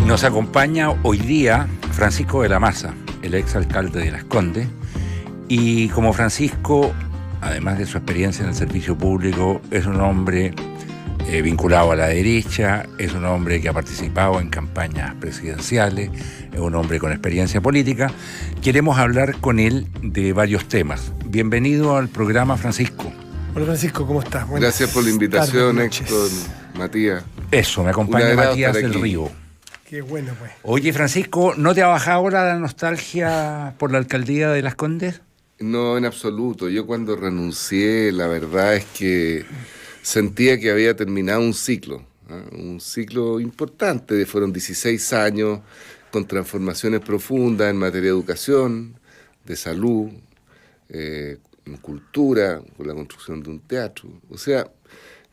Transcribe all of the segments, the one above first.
Nos acompaña hoy día Francisco de la Maza, el exalcalde de Las Condes, y como Francisco, además de su experiencia en el servicio público, es un hombre vinculado a la derecha, es un hombre que ha participado en campañas presidenciales, es un hombre con experiencia política. Queremos hablar con él de varios temas. Bienvenido al programa, Francisco. Hola, Francisco, ¿cómo estás? Gracias por la invitación, Héctor, Matías. Eso, me acompaña Matías del Río. Qué bueno, pues. Oye, Francisco, ¿no te ha bajado la nostalgia por la alcaldía de Las Condes? No, en absoluto. Yo cuando renuncié, la verdad es que sentía que había terminado un ciclo, ¿eh? Un ciclo importante. Fueron 16 años con transformaciones profundas en materia de educación, de salud, en cultura, con la construcción de un teatro. O sea,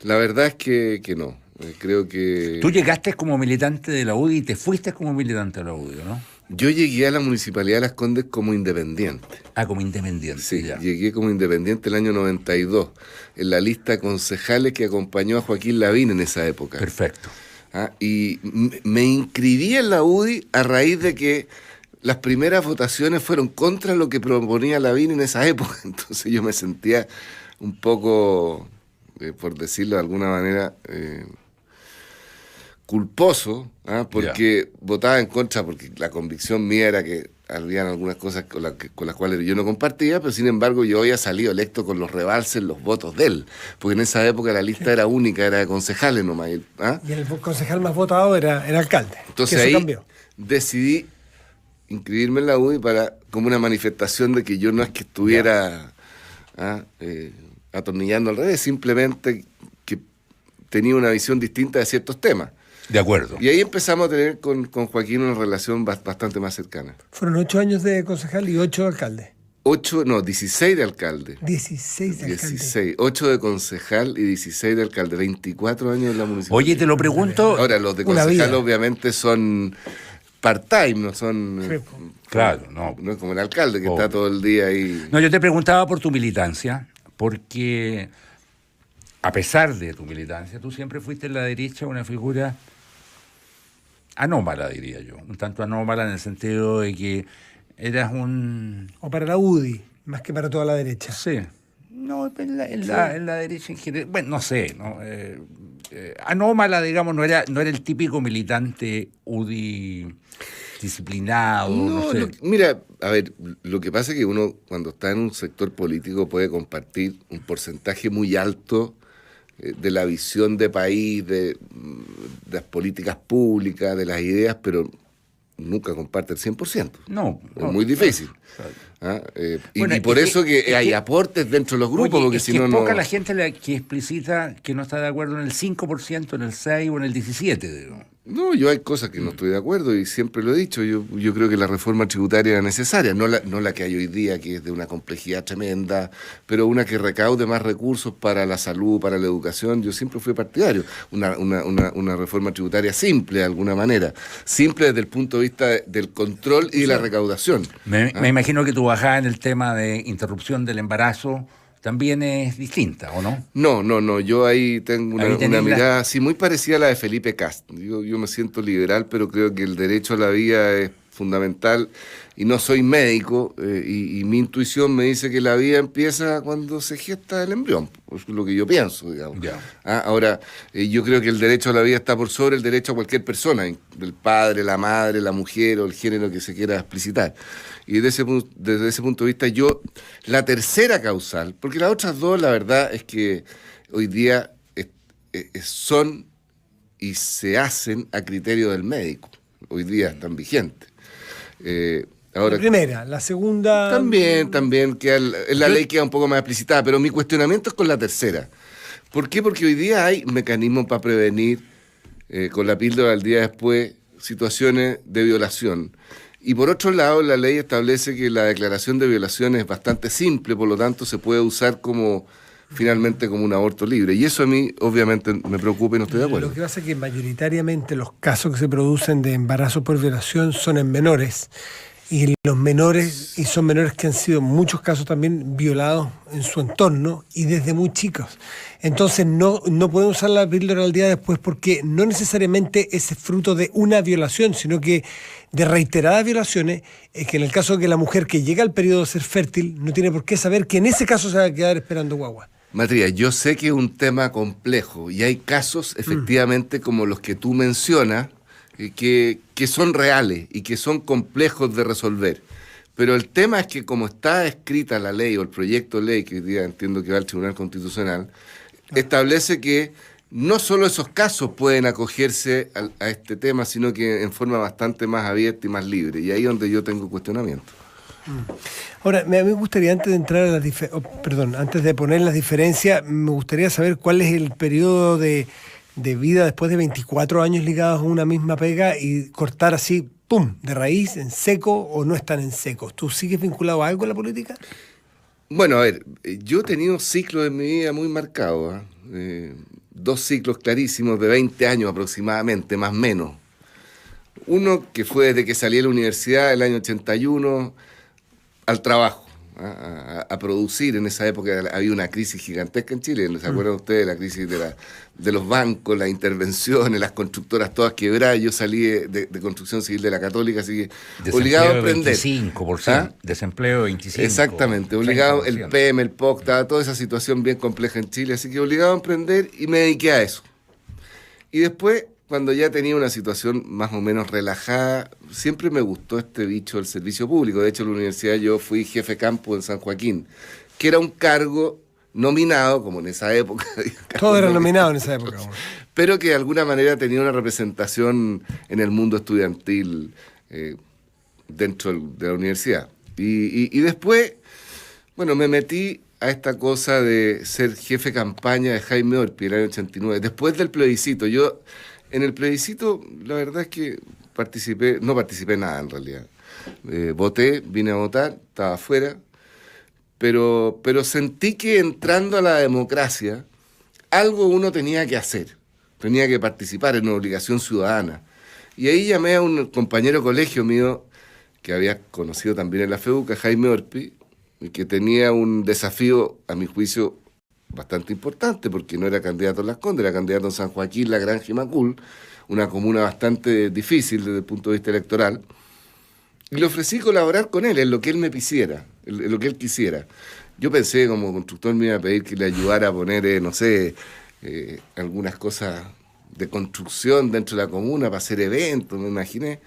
la verdad es que no. Creo que... Tú llegaste como militante de la UDI y te fuiste como militante de la UDI, ¿no? Yo llegué a la Municipalidad de Las Condes como independiente. Ah, como independiente. Sí, ya. Llegué como independiente el año 92, en la lista de concejales que acompañó a Joaquín Lavín en esa época. Perfecto. Y me inscribí en la UDI a raíz de que las primeras votaciones fueron contra lo que proponía Lavín en esa época. Entonces yo me sentía un poco, por decirlo de alguna manera... culposo, porque votaba en contra, porque la convicción mía era que habían algunas cosas con las cuales yo no compartía, pero sin embargo yo había salido electo con los rebalses, los votos de él, porque en esa época la lista era única, era de concejales nomás. Y el concejal más votado era alcalde. Entonces ahí cambió. Decidí inscribirme en la UDI como una manifestación de que yo no es que estuviera atornillando al revés, simplemente que tenía una visión distinta de ciertos temas. De acuerdo. Y ahí empezamos a tener con Joaquín una relación bastante más cercana. Fueron 8 años de concejal y 8 de alcalde. 16 de alcalde. 16 de alcalde. 16, 8 de concejal y 16 de alcalde. 24 años en la municipalidad. Oye, te lo pregunto... Ahora, los de concejal obviamente son part-time, no son... Sí, claro, no. No es como el alcalde que está todo el día ahí. No, yo te preguntaba por tu militancia, porque a pesar de tu militancia, tú siempre fuiste en la derecha una figura... anómala, diría yo. Un tanto anómala en el sentido de que eras un... O para la UDI, más que para toda la derecha. Sí. No, en la derecha en general... Bueno, no sé, ¿no? Anómala, digamos, no era el típico militante UDI disciplinado, no sé. Mira, a ver, lo que pasa es que uno cuando está en un sector político puede compartir un porcentaje muy alto de la visión de país, de las políticas públicas, de las ideas, pero nunca comparte el 100%. No. Es muy difícil. Claro. Y por eso que hay aportes dentro de los grupos, oye, porque si no... Es poca la gente que explicita que no está de acuerdo en el 5%, en el 6% o en el 17%, digo. No, yo hay cosas que no estoy de acuerdo y siempre lo he dicho. Yo creo que la reforma tributaria era necesaria, no la que hay hoy día, que es de una complejidad tremenda, pero una que recaude más recursos para la salud, para la educación. Yo siempre fui partidario. Una reforma tributaria simple, de alguna manera. Simple desde el punto de vista del control y de la recaudación. Me imagino que tu bajada en el tema de interrupción del embarazo también es distinta, ¿o no? No. Yo ahí tengo una mirada así muy parecida a la de Felipe Kast. Yo me siento liberal, pero creo que el derecho a la vida es fundamental y no soy médico y mi intuición me dice que la vida empieza cuando se gesta el embrión. Es lo que yo pienso, digamos. Ahora, yo creo que el derecho a la vida está por sobre el derecho a cualquier persona, del padre, la madre, la mujer o el género que se quiera explicitar. Y desde ese punto de vista, la tercera causal, porque las otras dos, la verdad es que hoy día son y se hacen a criterio del médico. Hoy día están vigentes. Ahora, la primera, la segunda... También, la ley queda un poco más explicitada, pero mi cuestionamiento es con la tercera. ¿Por qué? Porque hoy día hay mecanismos para prevenir, con la píldora al día después, situaciones de violación. Y por otro lado, la ley establece que la declaración de violación es bastante simple, por lo tanto se puede usar finalmente como un aborto libre. Y eso a mí, obviamente, me preocupa y no estoy de acuerdo. Lo que pasa es que mayoritariamente los casos que se producen de embarazo por violación son en menores. y los menores, y son menores que han sido en muchos casos también violados en su entorno y desde muy chicos. Entonces no pueden usar la píldora al día después porque no necesariamente es fruto de una violación, sino que de reiteradas violaciones, que en el caso de que la mujer que llega al periodo de ser fértil no tiene por qué saber que en ese caso se va a quedar esperando guagua. Matías, yo sé que es un tema complejo y hay casos efectivamente como los que tú mencionas, que son reales y que son complejos de resolver. Pero el tema es que como está escrita la ley o el proyecto de ley, que hoy día entiendo que va al Tribunal Constitucional, establece que no solo esos casos pueden acogerse a este tema, sino que en forma bastante más abierta y más libre. Y ahí es donde yo tengo cuestionamiento. Ahora, me gustaría, antes de entrar a antes de poner las diferencias, me gustaría saber cuál es el periodo de vida después de 24 años ligados a una misma pega y cortar así, ¡pum!, de raíz, en seco, o no están en secos. ¿Tú sigues vinculado a algo en la política? Bueno, a ver, yo he tenido ciclos en mi vida muy marcados, 2 ciclos clarísimos de 20 años aproximadamente, más o menos. Uno que fue desde que salí de la universidad, el año 81, al trabajo, a producir. En esa época había una crisis gigantesca en Chile, ¿se acuerdan ustedes? La crisis de los bancos, las intervenciones, las constructoras todas quebradas. Yo salí de construcción civil de la Católica, así que desempleo obligado a emprender. 25%, desempleo 25%. Exactamente, obligado, 30%. el PM, el POC, estaba toda esa situación bien compleja en Chile, así que obligado a emprender y me dediqué a eso. Y después, cuando ya tenía una situación más o menos relajada, siempre me gustó este bicho del servicio público. De hecho, en la universidad yo fui jefe campo en San Joaquín, que era un cargo nominado, como en esa época. Todo era nominado en esa época. Pero que de alguna manera tenía una representación en el mundo estudiantil dentro de la universidad. Y después, bueno, me metí a esta cosa de ser jefe de campaña de Jaime Orpi en el año 89, después del plebiscito. Yo, en el plebiscito, la verdad es que no participé nada en realidad. Voté, vine a votar, estaba afuera, pero sentí que entrando a la democracia, algo uno tenía que hacer, tenía que participar en una obligación ciudadana. Y ahí llamé a un compañero de colegio mío, que había conocido también en la FEUCA, Jaime Orpi, y que tenía un desafío, a mi juicio, bastante importante, porque no era candidato en Las Condes, era candidato en San Joaquín, La Granja y Macul, una comuna bastante difícil desde el punto de vista electoral, y le ofrecí colaborar con él en lo que él me quisiera, en lo que él quisiera. Yo pensé, como constructor me iba a pedir que le ayudara a poner, no sé, algunas cosas de construcción dentro de la comuna para hacer eventos, me imaginé.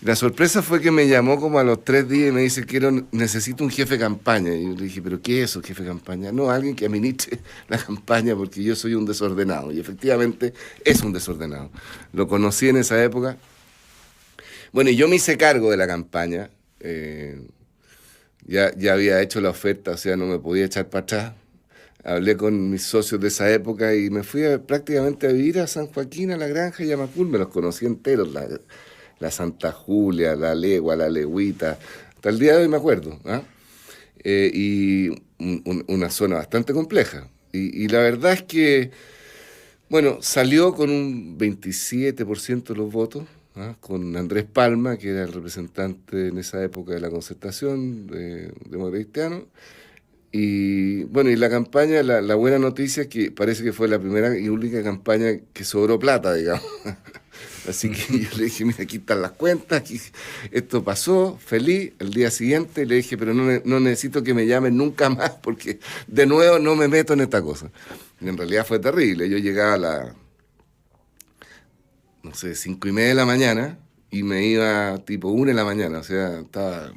La sorpresa fue que me llamó como a los 3 días y me dice necesito un jefe de campaña. Y yo le dije, ¿pero qué es eso, jefe de campaña? No, alguien que administre la campaña porque yo soy un desordenado. Y efectivamente es un desordenado. Lo conocí en esa época. Bueno, y yo me hice cargo de la campaña. Ya había hecho la oferta, o sea, no me podía echar para atrás. Hablé con mis socios de esa época y me fui prácticamente a vivir a San Joaquín, a La Granja y a Macul. Me los conocí enteros, la Santa Julia, la Legua, la Legüita, hasta el día de hoy me acuerdo, y una zona bastante compleja. Y la verdad es que, bueno, salió con un 27% de los votos, con Andrés Palma, que era el representante en esa época de la Concertación de Cristiano. Y bueno, y la campaña, la buena noticia es que parece que fue la primera y única campaña que sobró plata, digamos. Así que yo le dije, mira, aquí están las cuentas, aquí, esto pasó, feliz. El día siguiente le dije, pero no necesito que me llamen nunca más, porque de nuevo no me meto en esta cosa. Y en realidad fue terrible. Yo llegaba a las, 5:30 de la mañana, y me iba tipo 1 de la mañana, o sea, estaba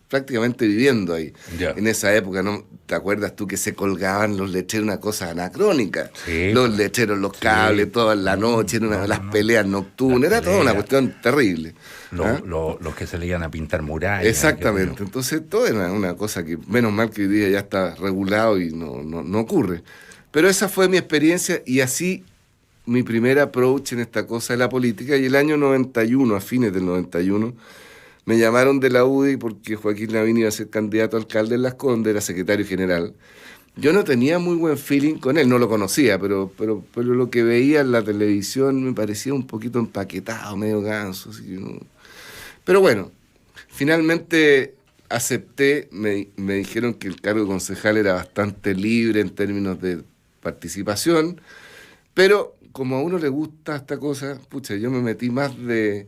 prácticamente viviendo ahí. Yeah. En esa época, ¿no? ¿Te acuerdas tú que se colgaban los lecheros, una cosa anacrónica? Sí, los lecheros, los cables, toda la noche, las peleas nocturnas, era toda una cuestión terrible. Los que se le iban a pintar murallas. Exactamente, entonces todo era una cosa que, menos mal que hoy día ya está regulado y no ocurre. Pero esa fue mi experiencia y así mi primer approach en esta cosa de la política. Y el año 91, a fines del 91, me llamaron de la UDI porque Joaquín Lavín iba a ser candidato a alcalde en Las Condes, era secretario general. Yo no tenía muy buen feeling con él, no lo conocía, pero lo que veía en la televisión me parecía un poquito empaquetado, medio ganso. Así que no. Pero bueno, Finalmente acepté, me dijeron que el cargo de concejal era bastante libre en términos de participación, pero como a uno le gusta esta cosa, pucha, yo me metí más de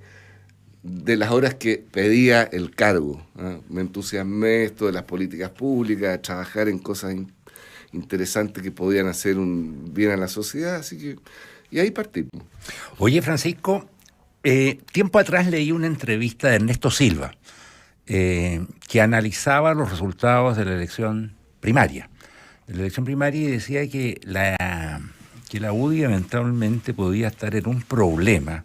las horas que pedía el cargo. Me entusiasmé esto de las políticas públicas, trabajar en cosas interesantes que podían hacer un bien a la sociedad, así que, y ahí partimos. Oye, Francisco, tiempo atrás leí una entrevista de Ernesto Silva, que analizaba los resultados de la elección primaria. De la elección primaria, y decía que la UDI eventualmente podía estar en un problema,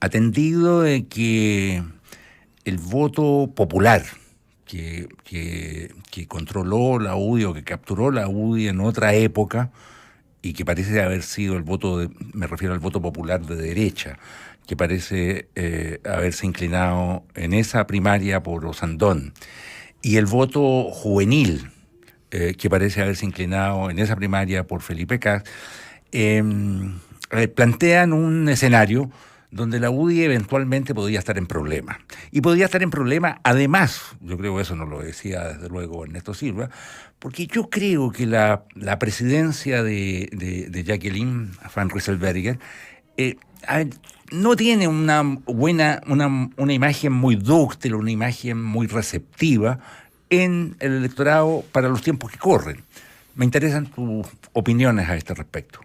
atendido de que el voto popular que controló la UDI o que capturó la UDI en otra época, y que parece haber sido el voto, me refiero al voto popular de derecha, que parece haberse inclinado en esa primaria por Osandón, y el voto juvenil, que parece haberse inclinado en esa primaria por Felipe Cas, plantean un escenario donde la UDI eventualmente podía estar en problemas. Y podía estar en problemas, además, yo creo que eso nos lo decía desde luego Ernesto Silva, porque yo creo que la presidencia de Jacqueline Van Rieselbergher no tiene una imagen muy dúctil, una imagen muy receptiva en el electorado para los tiempos que corren. Me interesan tus opiniones a este respecto.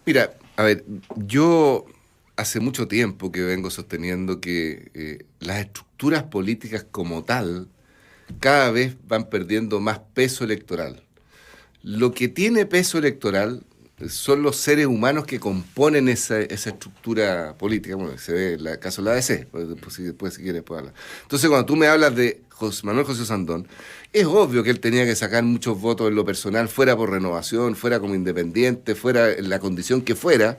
Mira, a ver, yo hace mucho tiempo que vengo sosteniendo que las estructuras políticas como tal cada vez van perdiendo más peso electoral. Lo que tiene peso electoral son los seres humanos que componen esa estructura política. Bueno, se ve el caso de la ADC, después si quieres puedo hablar. Entonces, cuando tú me hablas de Manuel José Osandón, es obvio que él tenía que sacar muchos votos en lo personal, fuera por Renovación, fuera como independiente, fuera en la condición que fuera,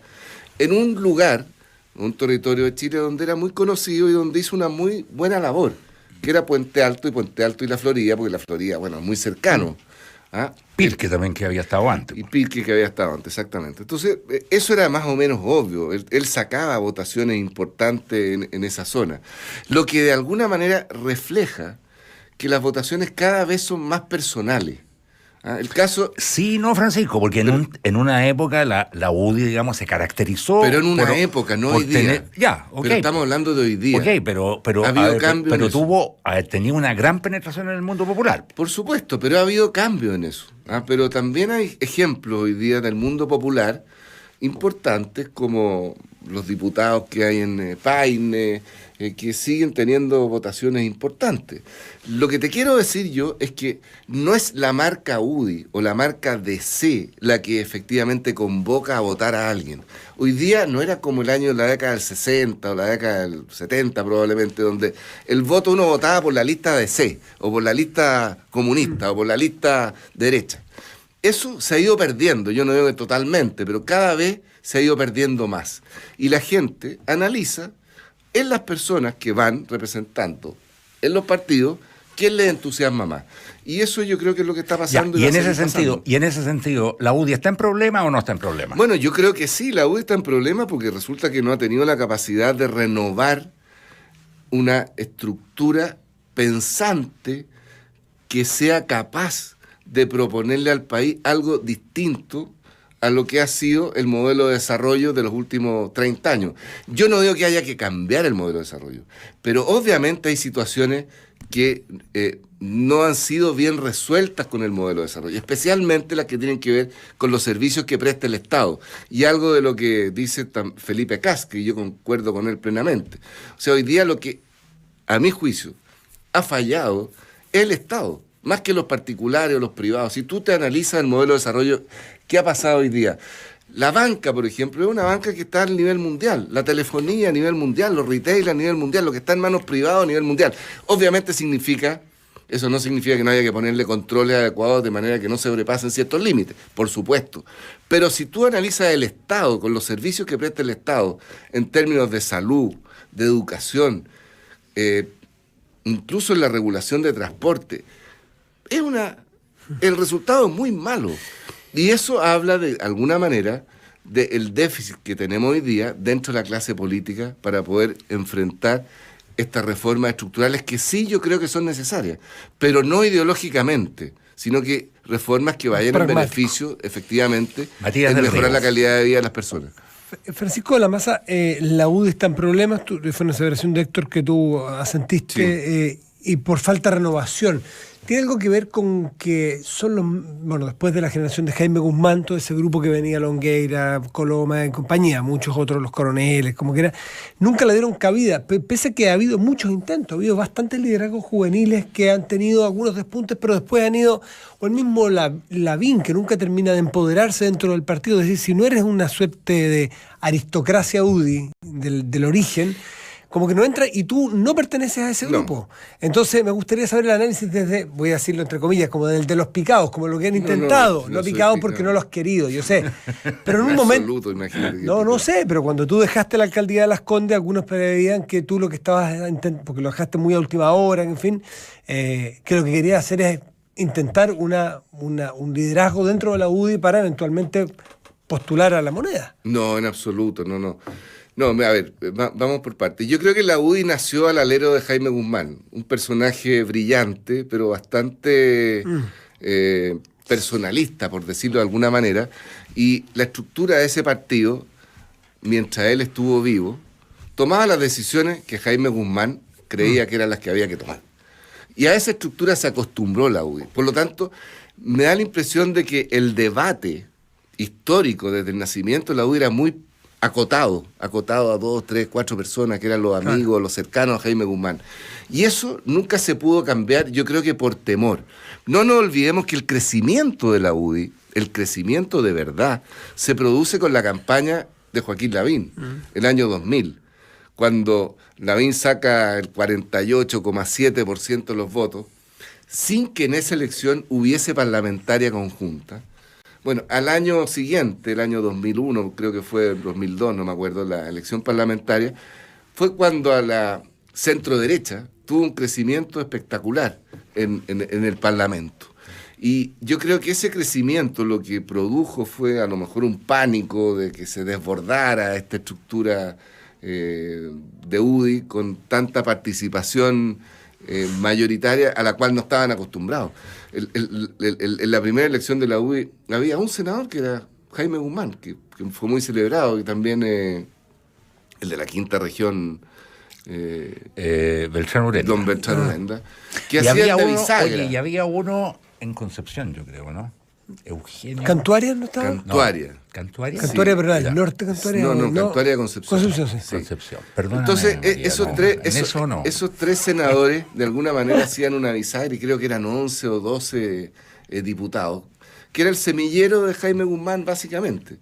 en un lugar, un territorio de Chile donde era muy conocido y donde hizo una muy buena labor, que era Puente Alto y La Florida, porque La Florida, bueno, es muy cercano. Pirque también, que había estado antes. Y Pirque, que había estado antes, exactamente. Entonces, eso era más o menos obvio. Él sacaba votaciones importantes en esa zona. Lo que de alguna manera refleja que las votaciones cada vez son más personales. El caso... Sí, no, Francisco, porque en una época la UDI, digamos, se caracterizó... Pero en una época, no hoy día. Ya, ok. Pero estamos hablando de hoy día. Ok, pero ha habido cambio en eso. Tenía una gran penetración en el mundo popular. Por supuesto, pero ha habido cambio en eso. Pero también hay ejemplos hoy día del mundo popular importantes, como los diputados que hay en Paine, que siguen teniendo votaciones importantes. Lo que te quiero decir yo es que no es la marca UDI o la marca DC la que efectivamente convoca a votar a alguien. Hoy día no era como el año de la década del 60 o la década del 70 probablemente, donde el voto uno votaba por la lista DC, o por la lista comunista, o por la lista derecha. Eso se ha ido perdiendo, yo no digo que totalmente, pero cada vez se ha ido perdiendo más. Y la gente analiza en las personas que van representando en los partidos quién les entusiasma más. Y eso yo creo que es lo que está pasando. Y en ese sentido, ¿la UDI está en problema o no está en problema? Bueno, yo creo que sí, la UDI está en problema porque resulta que no ha tenido la capacidad de renovar una estructura pensante que sea capaz de proponerle al país algo distinto a lo que ha sido el modelo de desarrollo de los últimos 30 años. Yo no digo que haya que cambiar el modelo de desarrollo, pero obviamente hay situaciones que no han sido bien resueltas con el modelo de desarrollo, especialmente las que tienen que ver con los servicios que presta el Estado. Y algo de lo que dice Felipe Cas, que yo concuerdo con él plenamente. O sea, hoy día lo que, a mi juicio, ha fallado es el Estado, más que los particulares o los privados. Si tú te analizas el modelo de desarrollo, ¿qué ha pasado hoy día? La banca, por ejemplo, es una banca que está a nivel mundial, la telefonía a nivel mundial, los retail a nivel mundial, lo que está en manos privadas a nivel mundial. Obviamente eso no significa que no haya que ponerle controles adecuados de manera que no sobrepasen ciertos límites, por supuesto. Pero si tú analizas el Estado, con los servicios que presta el Estado, en términos de salud, de educación, incluso en la regulación de transporte, el resultado es muy malo. Y eso habla de alguna manera del déficit que tenemos hoy día dentro de la clase política para poder enfrentar estas reformas estructurales que sí yo creo que son necesarias, pero no ideológicamente, sino que reformas que vayan en beneficio, efectivamente, de mejorar la calidad de vida de las personas. Francisco de la Maza, la UDI está en problemas, fue una aseveración de Héctor que tú asentiste, y por falta de renovación. ¿Tiene algo que ver con que después de la generación de Jaime Guzmán, todo ese grupo que venía, Longueira, Coloma en compañía, muchos otros, los coroneles, como que era, nunca le dieron cabida, pese a que ha habido muchos intentos, ha habido bastantes liderazgos juveniles que han tenido algunos despuntes, pero después han ido, o el mismo Lavín, que nunca termina de empoderarse dentro del partido, es decir, si no eres una suerte de aristocracia UDI del origen, como que no entra y tú no perteneces a ese grupo. Entonces me gustaría saber el análisis desde, voy a decirlo entre comillas, como de los picados, como lo que han intentado. No picados porque no lo has querido, yo sé. Pero en un momento... No sé, pero cuando tú dejaste la alcaldía de Las Condes, algunos preveían que tú lo que estabas porque lo dejaste muy a última hora, en fin, que lo que querías hacer es intentar un liderazgo dentro de la UDI para eventualmente postular a la moneda. No, en absoluto, no. No, a ver, vamos por partes. Yo creo que la UDI nació al alero de Jaime Guzmán, un personaje brillante, pero bastante personalista, por decirlo de alguna manera, y la estructura de ese partido, mientras él estuvo vivo, tomaba las decisiones que Jaime Guzmán creía que eran las que había que tomar. Y a esa estructura se acostumbró la UDI. Por lo tanto, me da la impresión de que el debate histórico desde el nacimiento de la UDI era muy acotado a 2, 3, 4 personas que eran los amigos, los cercanos a Jaime Guzmán. Y eso nunca se pudo cambiar, yo creo que por temor. No nos olvidemos que el crecimiento de la UDI, el crecimiento de verdad, se produce con la campaña de Joaquín Lavín, el año 2000, cuando Lavín saca el 48,7% de los votos, sin que en esa elección hubiese parlamentaria conjunta. Bueno, al año siguiente, el año 2001, creo que fue 2002, no me acuerdo, la elección parlamentaria, fue cuando a la centro-derecha tuvo un crecimiento espectacular en el Parlamento. Y yo creo que ese crecimiento lo que produjo fue a lo mejor un pánico de que se desbordara esta estructura de UDI con tanta participación mayoritaria a la cual no estaban acostumbrados. En la primera elección de la UDI había un senador que era Jaime Guzmán, que fue muy celebrado, y también el de la quinta región, Beltrán Urenda. Don Beltrán Urenda, que hacía de bisagra. Y había uno en Concepción, yo creo, ¿no? Eugenio. ¿Cantuaria no estaba? Cantuaria. No, ¿Cantuaria? Cantuaria, sí, pero el norte Cantuaria. No, Cantuaria, Concepción. Concepción, sí. Concepción. Perdóname, entonces, María, esos tres senadores, de alguna manera, hacían una bisagra, y creo que eran 11 o 12 diputados, que era el semillero de Jaime Guzmán, básicamente.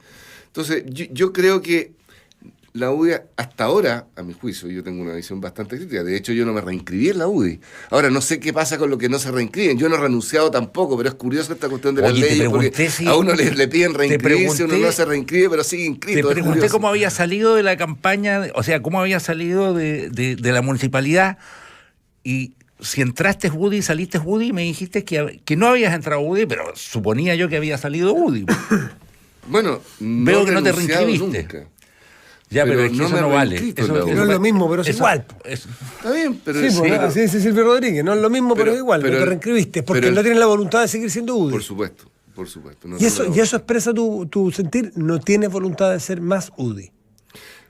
Entonces, yo creo que la UDI, hasta ahora, a mi juicio, yo tengo una visión bastante crítica. De hecho, yo no me reinscribí en la UDI. Ahora, no sé qué pasa con los que no se reinscriben. Yo no he renunciado tampoco, pero es curioso esta cuestión de las leyes, porque a uno le piden reinscribirse, uno no se reinscribe, pero sigue inscrito. Te pregunté cómo había salido de la campaña, o sea, cómo había salido de la municipalidad, y si entraste UDI y saliste UDI, me dijiste que no habías entrado UDI, pero suponía yo que había salido UDI. Bueno, veo que no te reinscribiste. Nunca. Ya, pero es que eso no vale. No es lo mismo, pero es igual. Está bien, pero... Sí, así dice Silvio Rodríguez, no es lo mismo, pero es igual, no te reinscribiste, porque no tienes la voluntad de seguir siendo UDI. Por supuesto. No, y eso expresa tu sentir, no tienes voluntad de ser más UDI.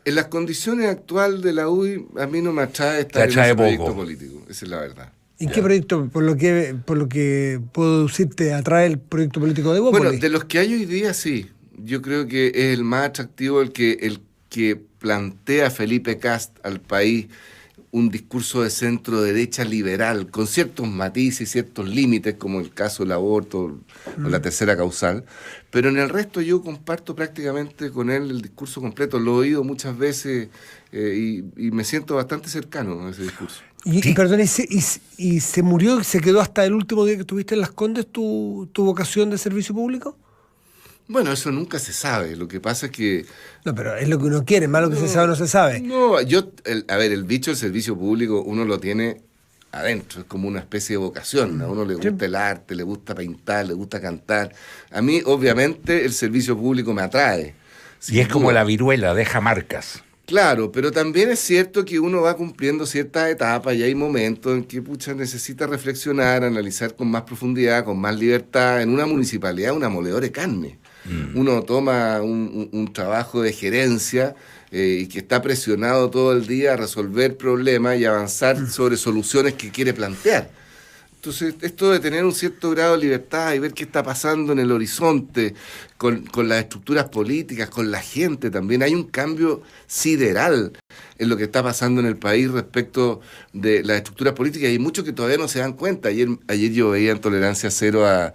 En las condiciones actuales de la UDI, a mí no me atrae estar en ese proyecto político, esa es la verdad. ¿En qué proyecto, por lo que puedo decirte, atrae el proyecto político de Bópoli? Bueno, de los que hay hoy día, sí. Yo creo que es el más atractivo el que plantea Felipe Kast al país un discurso de centro-derecha liberal, con ciertos matices y ciertos límites, como el caso del aborto o la tercera causal, pero en el resto yo comparto prácticamente con él el discurso completo, lo he oído muchas veces y me siento bastante cercano a ese discurso. Perdón, ¿y se murió, se quedó hasta el último día que estuviste en Las Condes tu vocación de servicio público? Bueno, eso nunca se sabe. Lo que pasa es que... No, pero es lo que uno quiere, más lo que se sabe no se sabe. No, el bicho del servicio público uno lo tiene adentro, es como una especie de vocación. A uno le gusta el arte, le gusta pintar, le gusta cantar. A mí, obviamente, el servicio público me atrae. Y es como la viruela, deja marcas. Claro, pero también es cierto que uno va cumpliendo ciertas etapas y hay momentos en que necesita reflexionar, analizar con más profundidad, con más libertad. En una municipalidad, una moledora de carne. Uno toma un trabajo de gerencia y que está presionado todo el día a resolver problemas y avanzar sobre soluciones que quiere plantear. Entonces, esto de tener un cierto grado de libertad y ver qué está pasando en el horizonte, con las estructuras políticas, con la gente también, hay un cambio sideral en lo que está pasando en el país respecto de las estructuras políticas, y hay muchos que todavía no se dan cuenta. Ayer yo veía en Tolerancia Cero a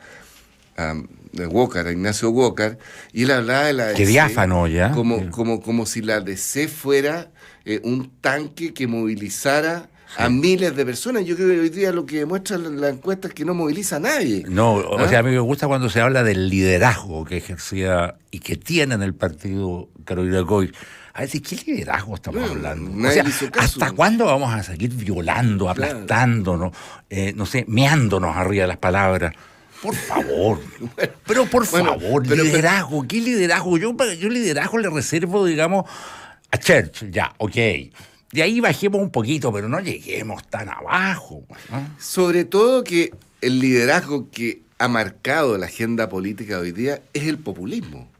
Walker, a Ignacio Walker, y él hablaba de la DC. Qué diáfano ya. Como si la DC fuera un tanque que movilizara a miles de personas. Yo creo que hoy día lo que demuestra la encuesta es que no moviliza a nadie. No, o sea, a mí me gusta cuando se habla del liderazgo que ejercía y que tiene en el partido Carolina Goy. A ver, ¿de qué liderazgo estamos hablando? O sea, ¿hasta cuándo vamos a seguir violando, aplastándonos, no sé, meándonos arriba de las palabras? Por favor, por favor, liderazgo, ¿qué liderazgo? Yo liderazgo le reservo, digamos, a Churchill, ya, ok. De ahí bajemos un poquito, pero no lleguemos tan abajo, ¿no? Sobre todo que el liderazgo que ha marcado la agenda política hoy día es el populismo.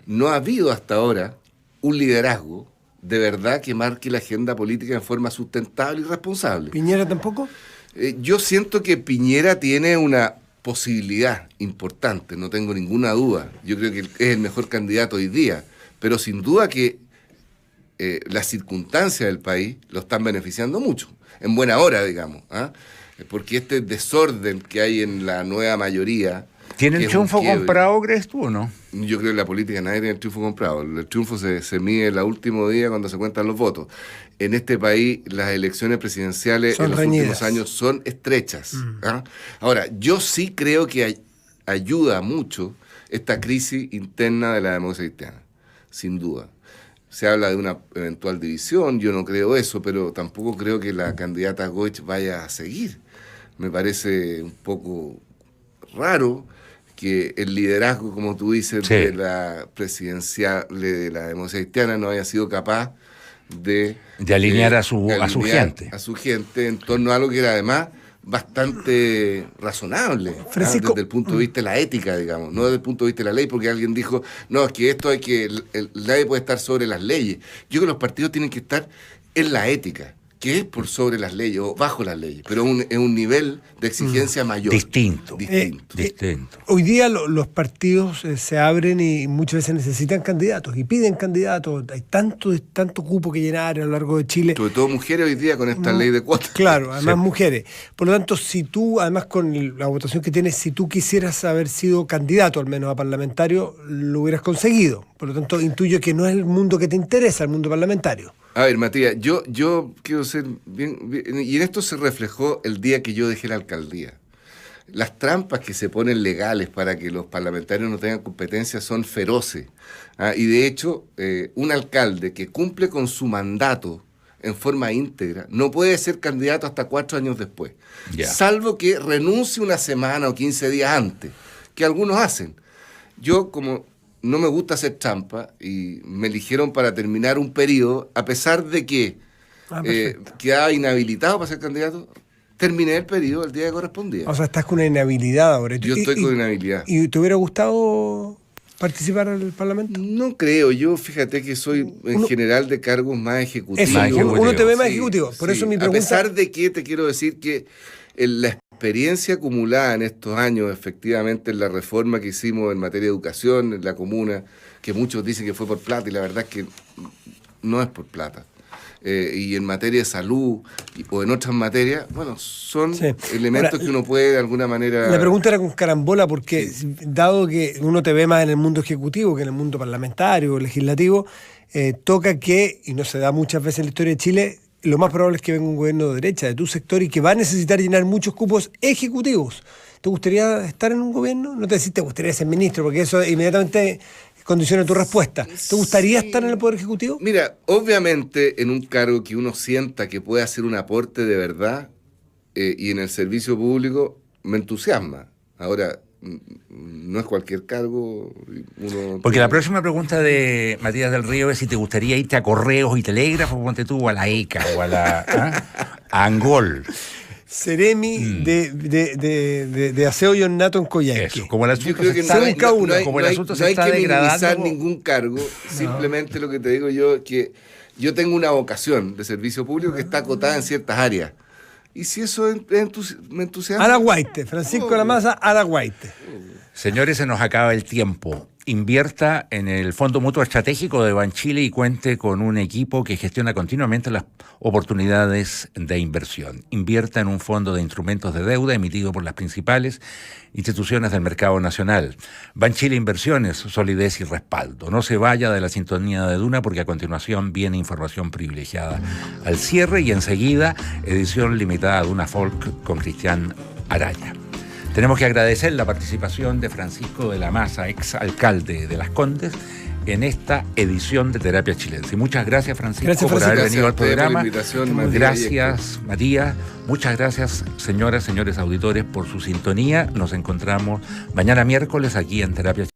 No ha habido hasta ahora un liderazgo de verdad que marque la agenda política en forma sustentable y responsable. ¿Piñera tampoco? Yo siento que Piñera tiene una posibilidad importante, no tengo ninguna duda. Yo creo que es el mejor candidato hoy día, pero sin duda que las circunstancias del país lo están beneficiando mucho, en buena hora, digamos, porque este desorden que hay en la nueva mayoría... ¿Tiene el triunfo comprado, crees tú, o no? Yo creo que en la política nadie tiene el triunfo comprado. El triunfo se mide el último día cuando se cuentan los votos. En este país las elecciones presidenciales en los últimos años son estrechas. Ahora, yo sí creo que ayuda mucho esta crisis interna de la democracia cristiana, sin duda. Se habla de una eventual división, yo no creo eso, pero tampoco creo que la candidata Goich vaya a seguir. Me parece un poco raro que el liderazgo, como tú dices, de la presidencial, de la democracia cristiana no haya sido capaz de alinear a su gente. A su gente en torno a algo que era además bastante razonable, Francisco, desde el punto de vista de la ética, digamos, no desde el punto de vista de la ley, porque alguien dijo, no, es que esto hay que, nadie puede estar sobre las leyes. Yo creo que los partidos tienen que estar en la ética, que es por sobre las leyes o bajo las leyes, pero es un nivel de exigencia mayor. Distinto. Hoy día los partidos se abren y muchas veces necesitan candidatos y piden candidatos. Hay tanto cupo que llenar a lo largo de Chile. Sobre todo mujeres hoy día con esta ley de cuotas. Claro, además mujeres. Por lo tanto, si tú, además con la votación que tienes, si tú quisieras haber sido candidato al menos a parlamentario, lo hubieras conseguido. Por lo tanto, intuyo que no es el mundo que te interesa, el mundo parlamentario. A ver, Matías, yo quiero ser bien, y en esto se reflejó el día que yo dejé la alcaldía. Las trampas que se ponen legales para que los parlamentarios no tengan competencia son feroces. Y de hecho, un alcalde que cumple con su mandato en forma íntegra no puede ser candidato hasta 4 años después. Salvo que renuncie una semana o 15 días antes, que algunos hacen. Yo, como no me gusta hacer trampa y me eligieron para terminar un periodo, a pesar de que quedaba inhabilitado para ser candidato, terminé el periodo el día que correspondía. O sea, estás con una inhabilidad ahora. Yo estoy con inhabilidad. ¿Y te hubiera gustado participar en el Parlamento? No creo, yo fíjate que soy en general de cargos más ejecutivos. Uno te ve más ejecutivo, por eso mi pregunta... A pesar de que te quiero decir que la experiencia acumulada en estos años, efectivamente, en la reforma que hicimos en materia de educación, en la comuna, que muchos dicen que fue por plata, y la verdad es que no es por plata. Y en materia de salud o en otras materias, bueno, son elementos que uno puede de alguna manera... La pregunta era con carambola porque, dado que uno te ve más en el mundo ejecutivo que en el mundo parlamentario o legislativo, toca que, y no se da muchas veces en la historia de Chile, lo más probable es que venga un gobierno de derecha, de tu sector, y que va a necesitar llenar muchos cupos ejecutivos. ¿Te gustaría estar en un gobierno? No te decís te gustaría ser ministro, porque eso inmediatamente condiciona tu respuesta. ¿Te gustaría estar en el Poder Ejecutivo? Mira, obviamente en un cargo que uno sienta que puede hacer un aporte de verdad y en el servicio público me entusiasma. Ahora, no es cualquier cargo. Porque la próxima pregunta de Matías del Río es si te gustaría irte a Correos y Telégrafos, ponte tú, a la ECA o a Angol. Seremi de aseo y ornato en Coyhaique. Eso, como el asunto se está degradando. No hay que minimizar ningún cargo, simplemente lo que te digo yo es que yo tengo una vocación de servicio público que está acotada en ciertas áreas. Y si eso me entusiasma... Araguaite, Francisco Lamaza, Araguaite. Señores, se nos acaba el tiempo. Invierta en el Fondo Mutuo Estratégico de Banchile y cuente con un equipo que gestiona continuamente las oportunidades de inversión. Invierta en un fondo de instrumentos de deuda emitido por las principales instituciones del mercado nacional. Banchile Inversiones, solidez y respaldo. No se vaya de la sintonía de Duna porque a continuación viene información privilegiada al cierre y enseguida edición limitada de Duna Folk con Cristian Araya. Tenemos que agradecer la participación de Francisco de la Maza, ex alcalde de Las Condes, en esta edición de Terapia Chilense. Muchas gracias, Francisco, por haber venido al programa. Gracias, Matías. Muchas gracias, señoras, señores auditores, por su sintonía. Nos encontramos mañana miércoles aquí en Terapia Chilense.